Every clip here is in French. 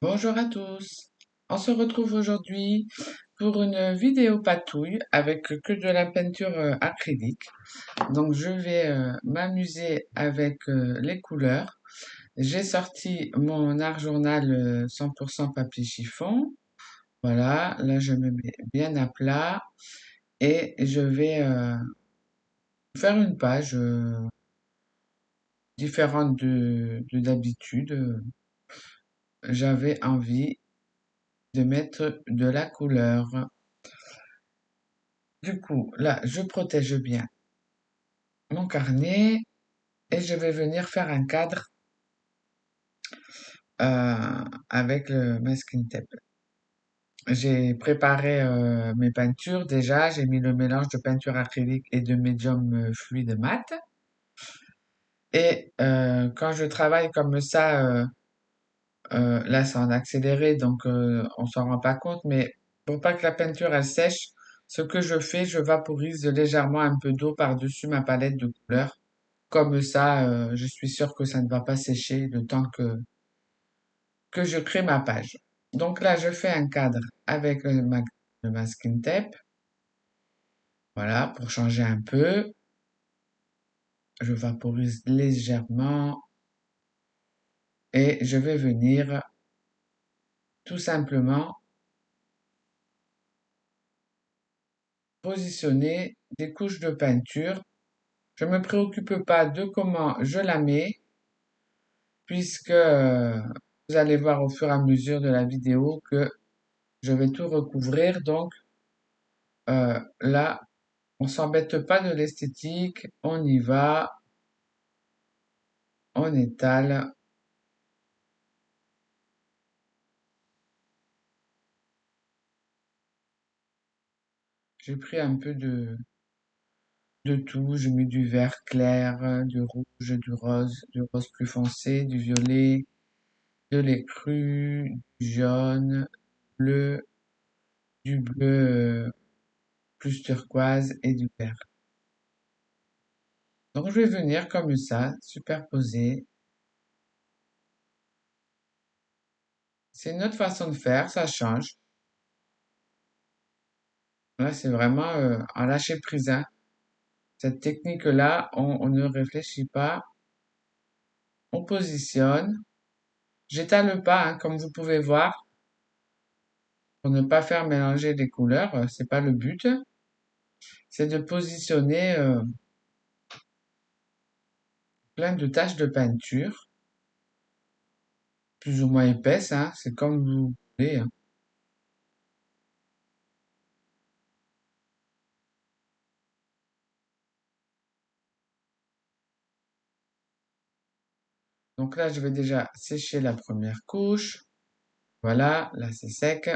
Bonjour à tous. On se retrouve aujourd'hui pour une vidéo patouille avec que de la peinture acrylique. Donc je vais m'amuser avec les couleurs. J'ai sorti mon art journal 100% papier chiffon. Voilà, là je me mets bien à plat et je vais faire une page différente de d'habitude. J'avais envie de mettre de la couleur. Du coup, là, je protège bien mon carnet et je vais venir faire un cadre avec le masking tape. J'ai préparé mes peintures déjà, j'ai mis le mélange de peinture acrylique et de médium fluide mat. Et quand je travaille comme ça, là c'est en accéléré, donc on s'en rend pas compte, mais pour pas que la peinture elle sèche, ce que je fais, je vaporise légèrement un peu d'eau par-dessus ma palette de couleurs. Comme ça, je suis sûr que ça ne va pas sécher le temps que je crée ma page. Donc là, je fais un cadre avec le masking tape. Voilà, pour changer un peu. Je vaporise légèrement et je vais venir tout simplement positionner des couches de peinture. Je ne me préoccupe pas de comment je la mets, puisque vous allez voir au fur et à mesure de la vidéo que je vais tout recouvrir. Donc là, on s'embête pas de l'esthétique, on y va, on étale. J'ai pris un peu de tout, j'ai mis du vert clair, du rouge, du rose plus foncé, du violet, de l'écru, du jaune, bleu, du bleu plus turquoise et du vert. Donc je vais venir comme ça, superposer. C'est une autre façon de faire, ça change. Là, c'est vraiment en lâcher prise, hein. Cette technique-là, on ne réfléchit pas, on positionne. J'étale pas, hein, comme vous pouvez voir, pour ne pas faire mélanger les couleurs. C'est pas le but. C'est de positionner plein de taches de peinture, plus ou moins épaisses, hein, c'est comme vous voulez, hein. Donc là, je vais déjà sécher la première couche. Voilà, là c'est sec.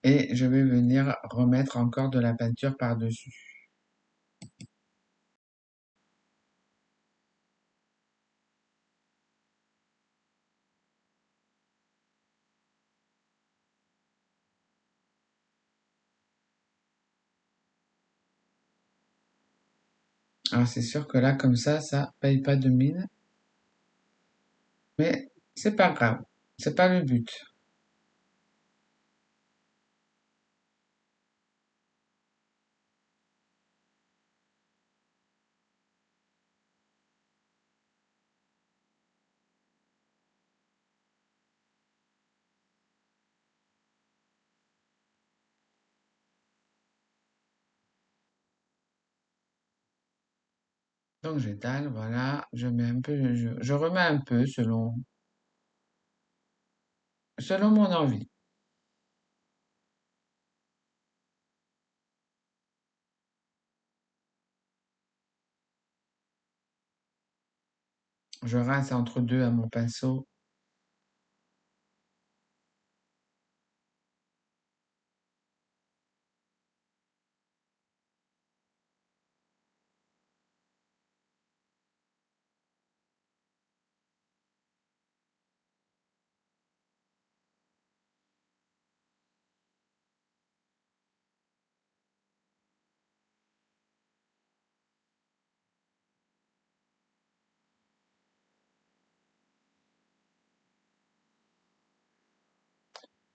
Et je vais venir remettre encore de la peinture par-dessus. Alors c'est sûr que là, comme ça paye pas de mine. Mais c'est pas grave. C'est pas le but. Donc j'étale, voilà. Je mets un peu, je remets un peu selon mon envie. Je rince entre deux à mon pinceau.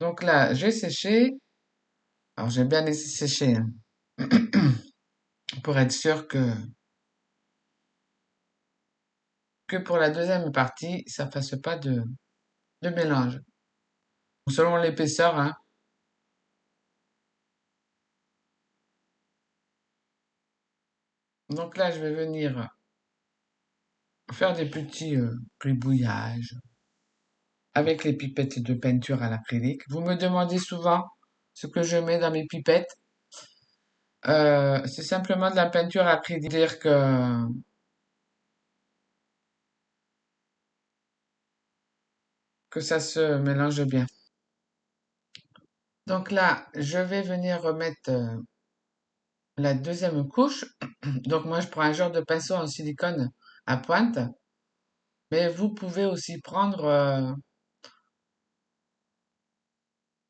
Donc là, j'ai séché. Alors, j'ai bien laissé sécher, hein, pour être sûr que pour la deuxième partie, ça fasse pas de mélange. Selon l'épaisseur, hein. Donc là, je vais venir faire des petits gribouillages avec les pipettes de peinture à l'acrylique. Vous me demandez souvent ce que je mets dans mes pipettes. C'est simplement de la peinture acrylique, dire que ça se mélange bien. Donc là, je vais venir remettre la deuxième couche. Donc moi, je prends un genre de pinceau en silicone à pointe, mais vous pouvez aussi prendre,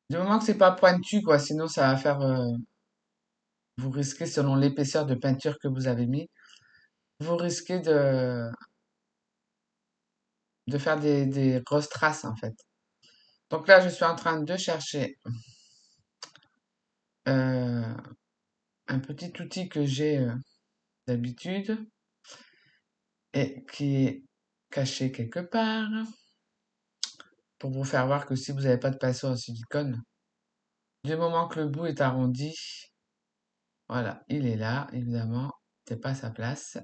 du moment que c'est pas pointu, quoi, sinon ça va faire, vous risquez, selon l'épaisseur de peinture que vous avez mis, vous risquez de faire des grosses traces, en fait. Donc là, je suis en train de chercher euh, un petit outil que j'ai d'habitude et qui est caché quelque part pour vous faire voir que si vous n'avez pas de pinceau en silicone, du moment que le bout est arrondi, voilà, il est là, évidemment, c'est pas sa place.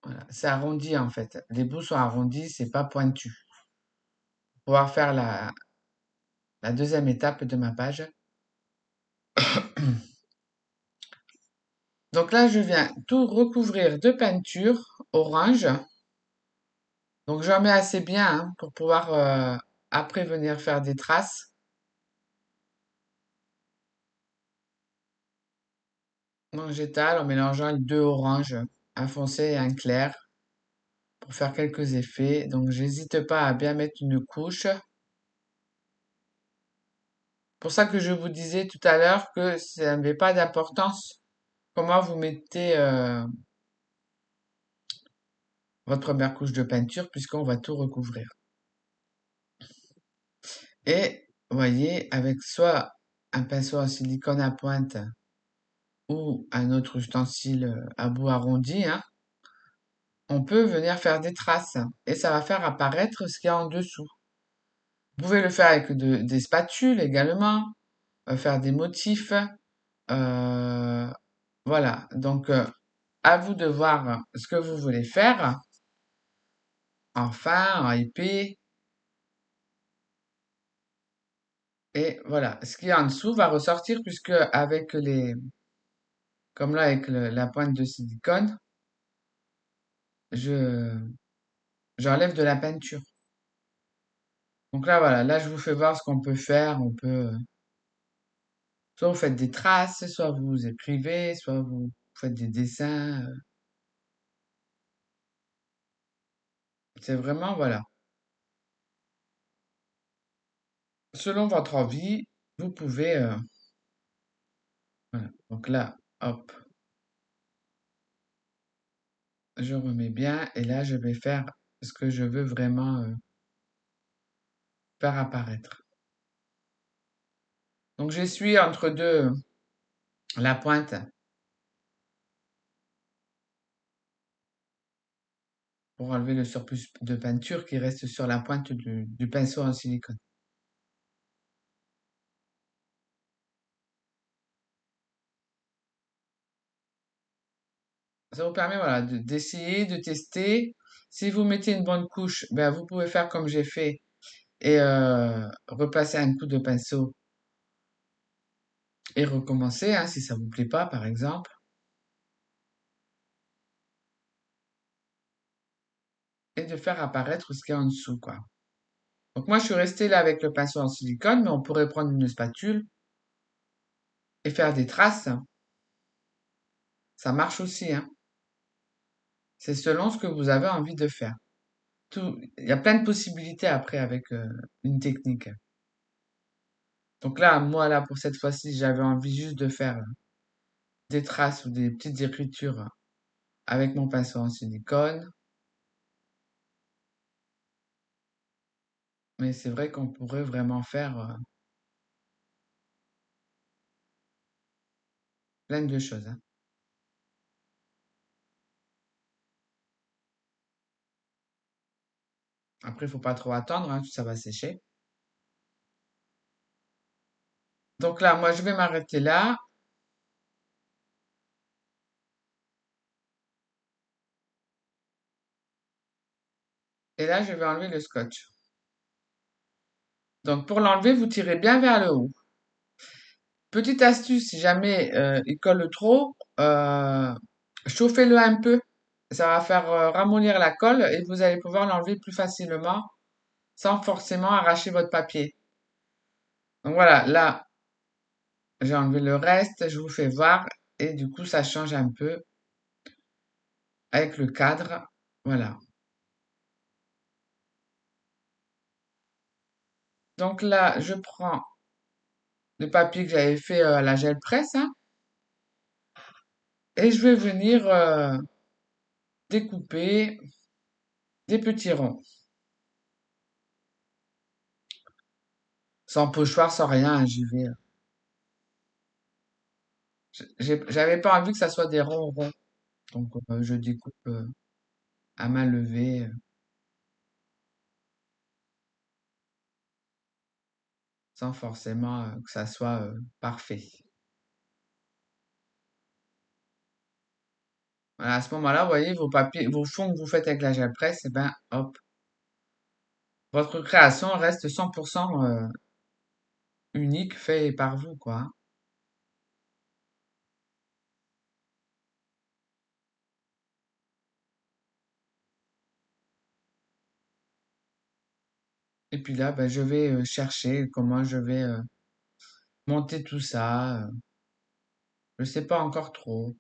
Voilà, c'est arrondi en fait. Les bouts sont arrondis, c'est pas pointu. Pour pouvoir faire la deuxième étape de ma page. Donc là, je viens tout recouvrir de peinture orange. Donc j'en mets assez bien, hein, pour pouvoir après venir faire des traces. Donc j'étale en mélangeant les deux oranges, un foncé et un clair, pour faire quelques effets. Donc j'hésite pas à bien mettre une couche. Pour ça que je vous disais tout à l'heure que ça n'avait pas d'importance comment vous mettez votre première couche de peinture, puisqu'on va tout recouvrir. Et vous voyez, avec soit un pinceau en silicone à pointe ou un autre ustensile à bout arrondi, hein, on peut venir faire des traces et ça va faire apparaître ce qu'il y a en dessous. Vous pouvez le faire avec des spatules également, faire des motifs. euh, voilà, donc à vous de voir ce que vous voulez faire, en fin, en épais. Et voilà, ce qui est en dessous va ressortir puisque avec comme là avec la pointe de silicone, je, j'enlève de la peinture. Donc là, voilà, là je vous fais voir ce qu'on peut faire. On peut, soit vous faites des traces, soit vous écrivez, soit vous faites des dessins. C'est vraiment, voilà, selon votre envie, vous pouvez, voilà. Donc là, hop, je remets bien et là je vais faire ce que je veux vraiment faire apparaître. Donc j'essuie entre deux la pointe pour enlever le surplus de peinture qui reste sur la pointe du pinceau en silicone. Ça vous permet, voilà, d'essayer, de tester. Si vous mettez une bonne couche, ben, vous pouvez faire comme j'ai fait et repasser un coup de pinceau et recommencer, hein, si ça vous plaît pas, par exemple, et de faire apparaître ce qu'il y a en dessous, quoi. Donc moi, je suis restée là avec le pinceau en silicone, mais on pourrait prendre une spatule et faire des traces. Ça marche aussi, hein. C'est selon ce que vous avez envie de faire. Il y a plein de possibilités après avec une technique. Donc là, moi, là, pour cette fois-ci, j'avais envie juste de faire des traces ou des petites écritures avec mon pinceau en silicone. Mais c'est vrai qu'on pourrait vraiment faire plein de choses, hein. Après, il faut pas trop attendre, hein, ça va sécher. Donc là, moi, je vais m'arrêter là. Et là, je vais enlever le scotch. Donc pour l'enlever, vous tirez bien vers le haut. Petite astuce, si jamais il colle trop, chauffez-le un peu. Ça va faire ramollir la colle et vous allez pouvoir l'enlever plus facilement sans forcément arracher votre papier. Donc voilà, là, j'ai enlevé le reste, je vous fais voir et du coup, ça change un peu avec le cadre. Voilà. Donc là, je prends le papier que j'avais fait à la gel presse, hein, et je vais venir découper des petits ronds. Sans pochoir, sans rien, hein, j'y vais. J'avais pas envie que ça soit des ronds ronds. Donc, je découpe à main levée, sans forcément que ça soit parfait. Voilà, à ce moment-là, vous voyez, vos papiers, vos fonds que vous faites avec la gel presse, et ben, hop, votre création reste 100% unique, fait par vous, quoi, hein. Et puis là, ben, je vais chercher comment je vais monter tout ça. Je sais pas encore trop.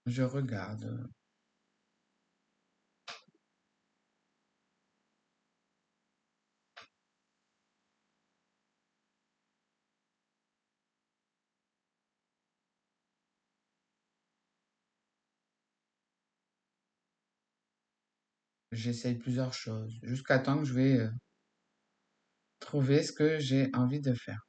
Je regarde. J'essaye plusieurs choses jusqu'à temps que je vais trouver ce que j'ai envie de faire.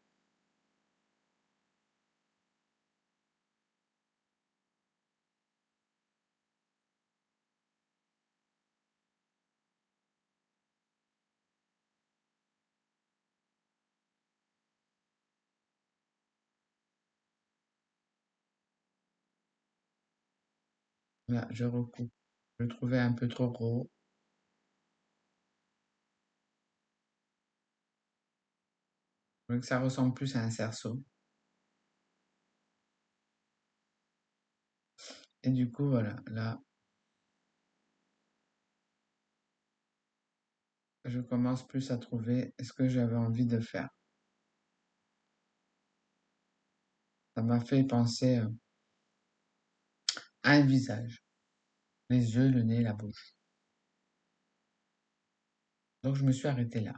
Là, je recoupe. Je le trouvais un peu trop gros. Je veux que ça ressemble plus à un cerceau. Et du coup, voilà, là, je commence plus à trouver ce que j'avais envie de faire. Ça m'a fait penser à un visage. Les yeux, le nez, la bouche. Donc, je me suis arrêtée là.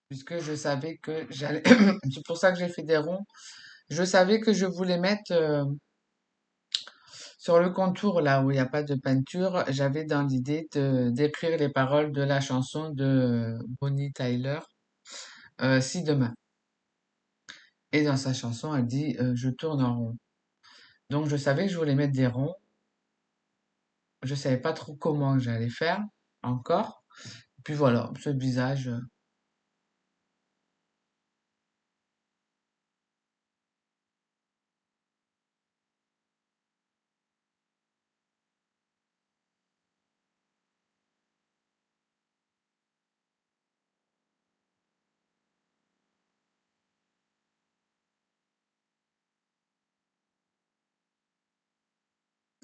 Puisque je savais que j'allais... C'est pour ça que j'ai fait des ronds. Je savais que je voulais mettre sur le contour, là où il n'y a pas de peinture, j'avais dans l'idée d'écrire les paroles de la chanson de Bonnie Tyler, Si demain. Et dans sa chanson, elle dit Je tourne en rond. Donc je savais que je voulais mettre des ronds. Je savais pas trop comment j'allais faire encore. Puis voilà, ce visage,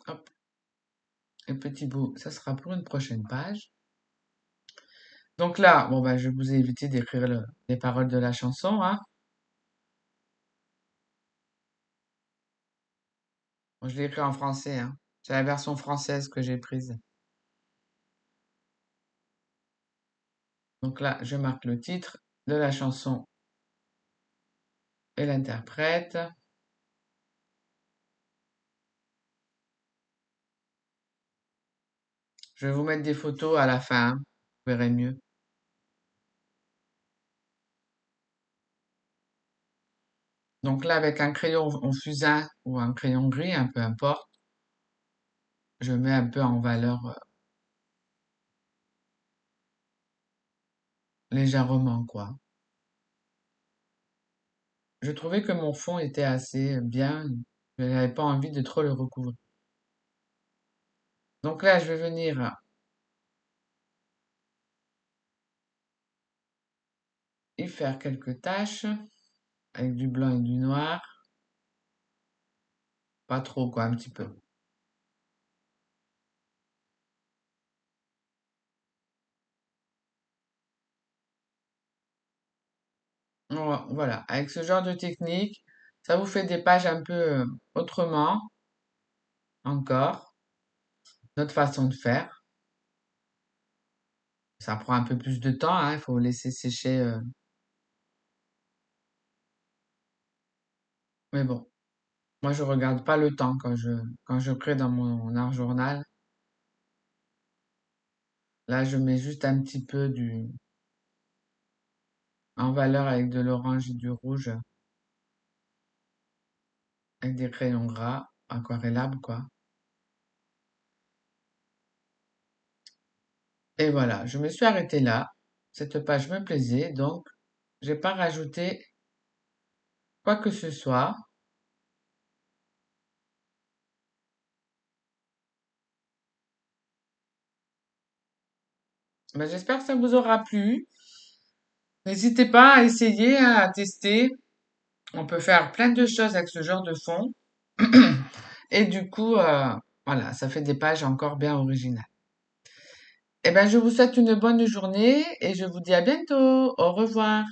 hop, un petit bout. Ça sera pour une prochaine page. Donc là, bon ben, je vous ai évité d'écrire les paroles de la chanson, hein. Bon, je l'ai écrit en français, hein. C'est la version française que j'ai prise. Donc là, je marque le titre de la chanson et l'interprète. Je vais vous mettre des photos à la fin, hein. Vous verrez mieux. Donc là, avec un crayon en fusain ou un crayon gris, un peu importe, je mets un peu en valeur légèrement, quoi. Je trouvais que mon fond était assez bien. Je n'avais pas envie de trop le recouvrir. Donc là, je vais venir y faire quelques taches avec du blanc et du noir. Pas trop, quoi, un petit peu. Voilà, avec ce genre de technique, ça vous fait des pages un peu autrement, encore, notre façon de faire. Ça prend un peu plus de temps, hein, il faut laisser sécher. Mais bon, moi je regarde pas le temps quand je crée dans mon art journal. Là, je mets juste un petit peu en valeur avec de l'orange et du rouge, avec des crayons gras, aquarellables, quoi. Et voilà, je me suis arrêtée là. Cette page me plaisait, donc j'ai pas rajouté quoi que ce soit. Ben, j'espère que ça vous aura plu. N'hésitez pas à essayer, hein, à tester. On peut faire plein de choses avec ce genre de fond. Et du coup, voilà, ça fait des pages encore bien originales. Eh ben, je vous souhaite une bonne journée et je vous dis à bientôt. Au revoir.